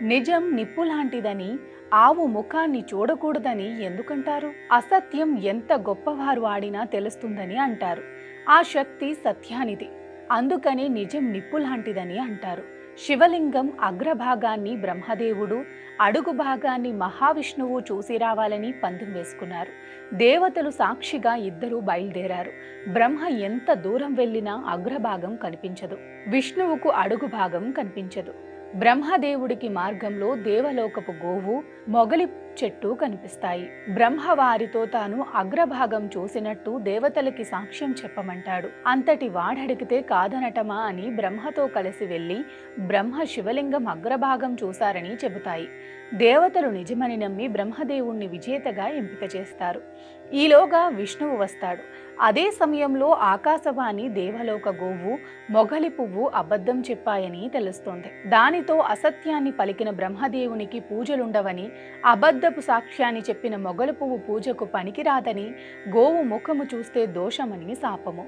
నిజం నిప్పులాంటిదని, ఆవు ముఖాన్ని చూడకూడదని ఎందుకంటారు? అసత్యం ఎంత గొప్పవారు ఆడినా తెలుస్తుందని అంటారు. ఆ శక్తి సత్యానిది. అందుకని నిజం నిప్పులాంటిదని అంటారు. శివలింగం అగ్రభాగాన్ని బ్రహ్మదేవుడు, అడుగు భాగాన్ని మహావిష్ణువు చూసి రావాలని పందెం వేసుకున్నారు. దేవతలు సాక్షిగా ఇద్దరూ బయలుదేరారు. బ్రహ్మ ఎంత దూరం వెళ్ళినా అగ్రభాగం కనిపించదు, విష్ణువుకు అడుగు భాగం కనిపించదు. బ్రహ్మదేవుడికి మార్గంలో దేవలోకపు గోవు, మొగలి చెట్టు కనిపిస్తాయి. బ్రహ్మ వారితో తాను అగ్రభాగం చూసినట్టు దేవతలకి సాక్ష్యం చెప్పమంటాడు. అంతటి వాడడిగితే కాదనటమా అని బ్రహ్మతో కలిసి వెళ్ళి బ్రహ్మ శివలింగం అగ్రభాగం చూశారని చెబుతాయి. దేవతలు నిజమని నమ్మి బ్రహ్మదేవుణ్ణి విజేతగా ఎంపిక చేస్తారు. ఈలోగా విష్ణువు వస్తాడు. అదే సమయంలో ఆకాశవాణి దేవలోక గోవు, మొగలి పువ్వు అబద్ధం చెప్పాయని తెలుస్తోంది. దానితో అసత్యాన్ని పలికిన బ్రహ్మదేవునికి పూజలుండవని, అబద్ధపు సాక్ష్యాన్ని చెప్పిన మొగలి పువ్వు పూజకు పనికిరాదని, గోవు ముఖము చూస్తే దోషమని శాపము.